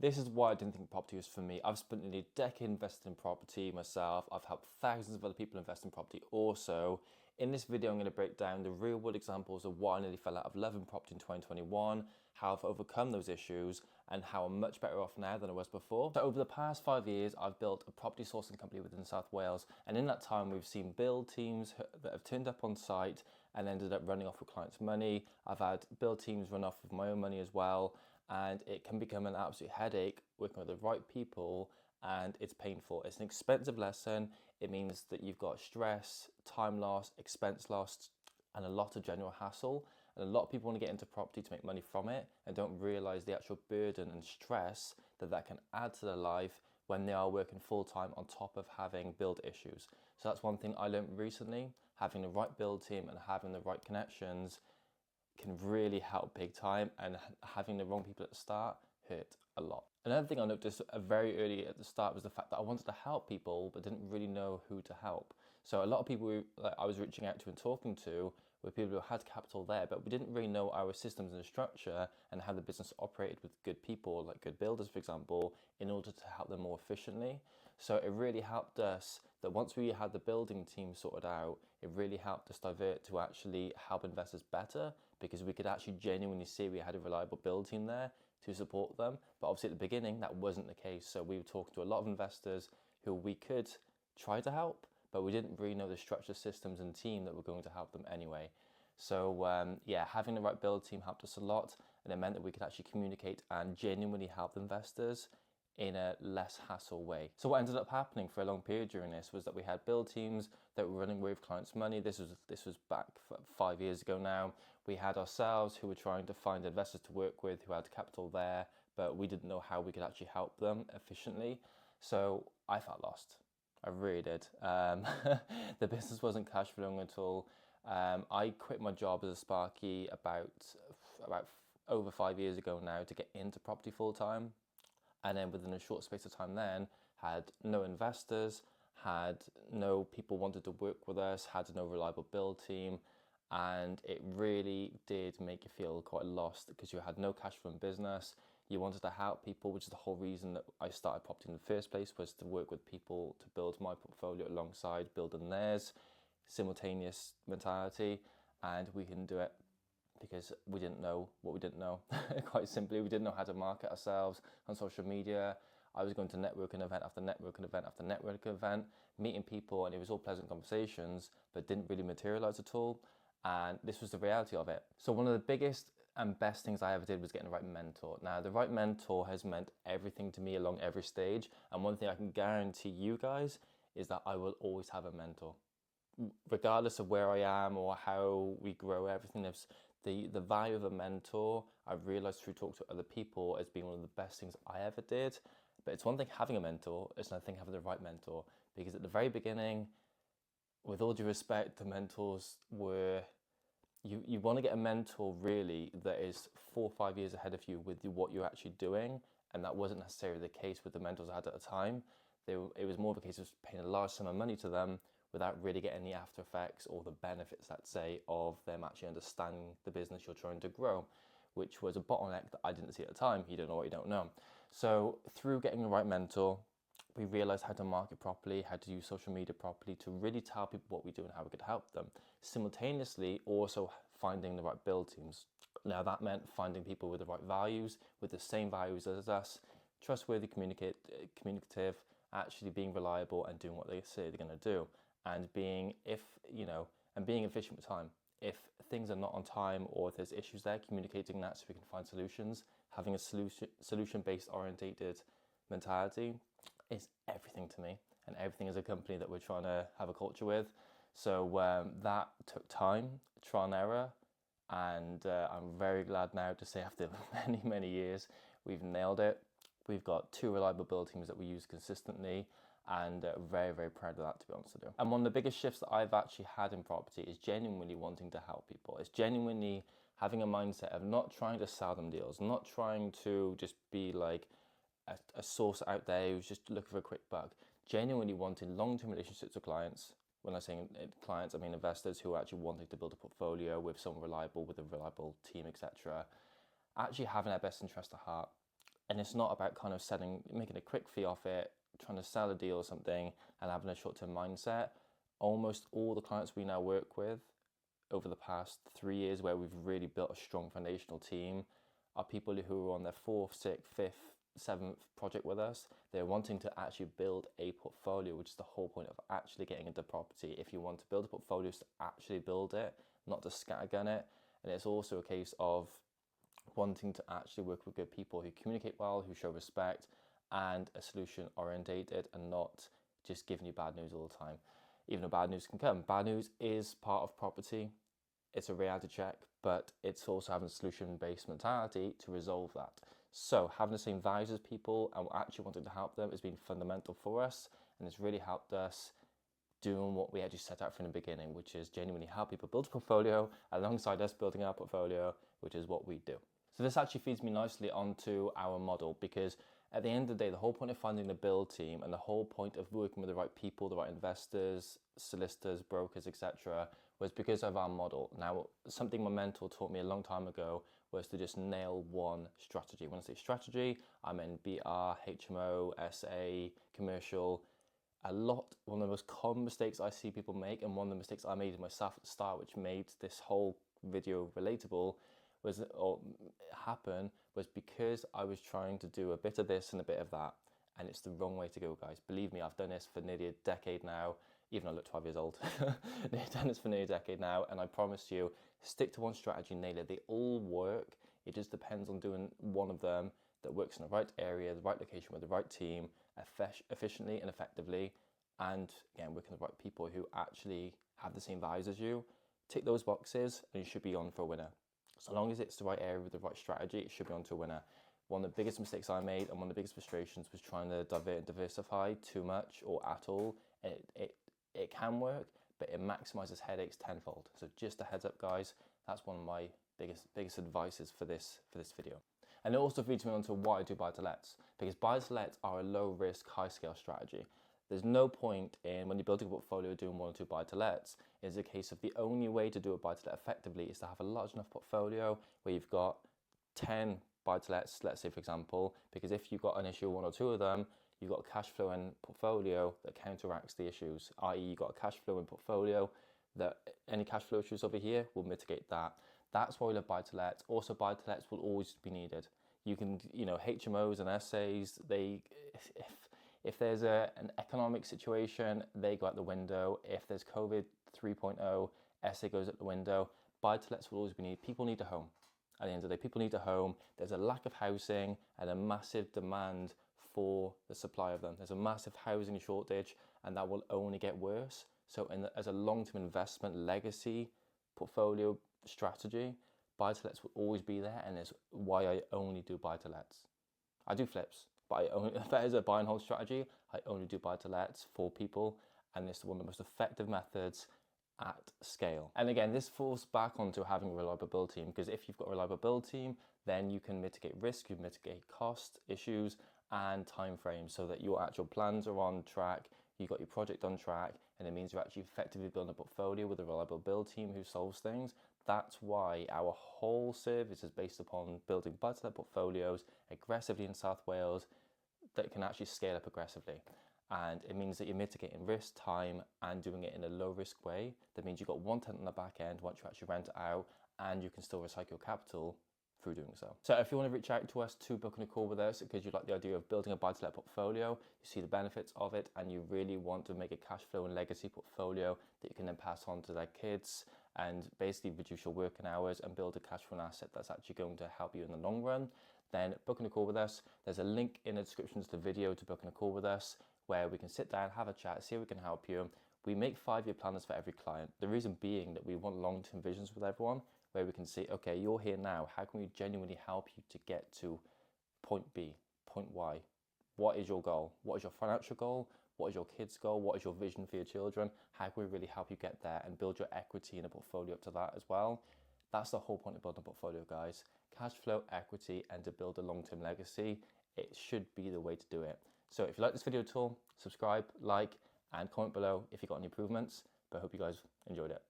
This is why I didn't think property was for me. I've spent nearly a decade investing in property myself. I've helped thousands of other people invest in property also. In this video, I'm going to break down the real world examples of why I nearly fell out of love in property in 2021, how I've overcome those issues, and how I'm much better off now than I was before. So over the past 5 years, I've built a property sourcing company within South Wales. And in that time, we've seen build teams that have turned up on site and ended up running off with clients' money. I've had build teams run off with my own money as well. And it can become an absolute headache working with the right people, and it's painful. It's an expensive lesson. It means that you've got stress, time loss, expense loss, and a lot of general hassle. And a lot of people want to get into property to make money from it and don't realize the actual burden and stress that can add to their life when they are working full time on top of having build issues. So that's one thing I learned recently. Having the right build team and having the right connections can really help big time, and having the wrong people at the start hurt a lot. Another thing I noticed very early at the start was the fact that I wanted to help people but didn't really know who to help. So a lot of people I was reaching out to and talking to were people who had capital there, but we didn't really know our systems and structure and how the business operated with good people, like good builders, for example, in order to help them more efficiently. So it really helped us that once we had the building team sorted out, it really helped us divert to actually help investors better, because we could actually genuinely see we had a reliable build team there to support them. But obviously at the beginning, that wasn't the case. So we were talking to a lot of investors who we could try to help, but we didn't really know the structure, systems and team that were going to help them anyway. So yeah, having the right build team helped us a lot, and it meant that we could actually communicate and genuinely help investors in a less hassle way. So what ended up happening for a long period during this was that we had build teams that were running with clients' money. This was back 5 years ago now. We had ourselves who were trying to find investors to work with who had capital there, but we didn't know how we could actually help them efficiently. So I felt lost. I really did. The business wasn't cash flowing at all. I quit my job as a Sparky about over 5 years ago now to get into property full time. And then within a short space of time then, had no investors, had no people wanted to work with us, had no reliable build team. And it really did make you feel quite lost because you had no cash from business. You wanted to help people, which is the whole reason that I started property in the first place, was to work with people to build my portfolio alongside building theirs, simultaneous mentality, and we can do it because we didn't know what we didn't know. Quite simply, we didn't know how to market ourselves on social media. I was going to networking event after networking event after networking event, meeting people, and it was all pleasant conversations, but didn't really materialize at all. And this was the reality of it. So one of the biggest and best things I ever did was getting the right mentor. Now, the right mentor has meant everything to me along every stage. And one thing I can guarantee you guys is that I will always have a mentor. Regardless of where I am or how we grow, everything, the value of a mentor, I've realized through talking to other people, as being one of the best things I ever did. But it's one thing having a mentor, it's another thing having the right mentor. Because at the very beginning, with all due respect, the mentors were, you want to get a mentor really that is 4 or 5 years ahead of you with what you're actually doing. And that wasn't necessarily the case with the mentors I had at the time. It was more of a case of paying a large sum of money to them without really getting the after effects or the benefits, let's say, of them actually understanding the business you're trying to grow, which was a bottleneck that I didn't see at the time. You don't know what you don't know. So through getting the right mentor, we realized how to market properly, how to use social media properly, to really tell people what we do and how we could help them. Simultaneously, also finding the right build teams. Now that meant finding people with the right values, with the same values as us, trustworthy, communicative, actually being reliable and doing what they say they're going to do. And being efficient with time. If things are not on time or if there's issues there, communicating that so we can find solutions. Having a solution-based orientated mentality is everything to me, and everything as a company that we're trying to have a culture with. So that took time, trial and error, and I'm very glad now to say after many, many years, we've nailed it. We've got 2 reliable build teams that we use consistently, and very, very proud of that, to be honest with you. And one of the biggest shifts that I've actually had in property is genuinely wanting to help people. It's genuinely having a mindset of not trying to sell them deals, not trying to just be like a source out there who's just looking for a quick buck. Genuinely wanting long-term relationships with clients. When I say clients, I mean investors who are actually wanting to build a portfolio with someone reliable, with a reliable team, etc. Actually having their best interest at heart. And it's not about kind of making a quick fee off it, trying to sell a deal or something and having a short-term mindset. Almost all the clients we now work with over the past 3 years, where we've really built a strong foundational team, are people who are on their 4th, 6th, 5th, 7th project with us. They're wanting to actually build a portfolio, which is the whole point of actually getting into property. If you want to build a portfolio, is to actually build it, not to scattergun it. And it's also a case of wanting to actually work with good people who communicate well, who show respect, and are solution orientated and not just giving you bad news all the time. Even though bad news can come. Bad news is part of property. It's a reality check, but it's also having a solution-based mentality to resolve that. So having the same values as people and actually wanting to help them has been fundamental for us, and it's really helped us doing what we actually set out from the beginning, which is genuinely help people build a portfolio alongside us building our portfolio, which is what we do. So this actually feeds me nicely onto our model, because at the end of the day, the whole point of finding the build team and the whole point of working with the right people, the right investors, solicitors, brokers, etc., was because of our model. Now, something my mentor taught me a long time ago was to just nail one strategy. When I say strategy, I mean BR, HMO, SA, commercial. One of the most common mistakes I see people make, and one of the mistakes I made myself at the start, which made this whole video relatable, was because I was trying to do a bit of this and a bit of that, and it's the wrong way to go, guys. Believe me, I've done this for nearly a decade now, even though I look 12 years old. I've done this for nearly a decade now, and I promise you, stick to one strategy, nail it. They all work. It just depends on doing one of them that works in the right area, the right location, with the right team, efficiently and effectively, and again, working with the right people who actually have the same values as you. Tick those boxes, and you should be on for a winner. So long as it's the right area with the right strategy, it should be on to a winner. One of the biggest mistakes I made and one of the biggest frustrations was trying to diversify too much or at all. It can work, but it maximizes headaches tenfold. So just a heads up, guys, that's one of my biggest advices for this video. And it also feeds me onto why I do buy-to-lets, because buy-to-lets are a low-risk, high-scale strategy. There's no point in, when you're building a portfolio, doing 1 or 2 buy-to-lets. It's a case of the only way to do a buy-to-let effectively is to have a large enough portfolio where you've got 10 buy-to-lets, let's say, for example, because if you've got an issue with 1 or 2 of them, you've got a cash flow in portfolio that counteracts the issues, i.e. you've got a cash flow in portfolio that any cash flow issues over here will mitigate that. That's why we love buy-to-lets. Also, buy-to-lets will always be needed. You can, HMOs and SAs, if there's an economic situation, they go out the window. If there's COVID 3.0, SA goes out the window. Buy-to-lets will always be needed. People need a home. At the end of the day, people need a home. There's a lack of housing and a massive demand for the supply of them. There's a massive housing shortage, and that will only get worse. So as a long-term investment legacy portfolio strategy, buy-to-lets will always be there, and it's why I only do buy-to-lets. I do flips, but if that is a buy and hold strategy, I only do buy-to-lets for people, and it's one of the most effective methods at scale. And again, this falls back onto having a reliable build team, because if you've got a reliable build team, then you can mitigate risk, you mitigate cost issues and time frames, so that your actual plans are on track, you've got your project on track, and it means you're actually effectively building a portfolio with a reliable build team who solves things. That's why our whole service is based upon building buy-to-let portfolios aggressively in South Wales that can actually scale up aggressively. And it means that you're mitigating risk, time, and doing it in a low-risk way. That means you've got one tenant on the back end once you actually rent it out, and you can still recycle your capital through doing so. So if you want to reach out to us to book a call with us because you like the idea of building a buy-to-let portfolio, you see the benefits of it, and you really want to make a cash flow and legacy portfolio that you can then pass on to their kids and basically reduce your working hours and build a cash flow asset that's actually going to help you in the long run, then booking a call with us. There's a link in the description to the video to booking a call with us where we can sit down, have a chat, see how we can help you. We make 5-year plans for every client. The reason being that we want long-term visions with everyone, where we can see, okay, you're here now. How can we genuinely help you to get to point B, point Y? What is your goal? What is your financial goal? What is your kids' goal? What is your vision for your children? How can we really help you get there and build your equity in a portfolio up to that as well? That's the whole point of building a portfolio, guys. Cash flow, equity, and to build a long-term legacy. It should be the way to do it. So if you like this video at all, subscribe, like, and comment below if you got any improvements. But I hope you guys enjoyed it.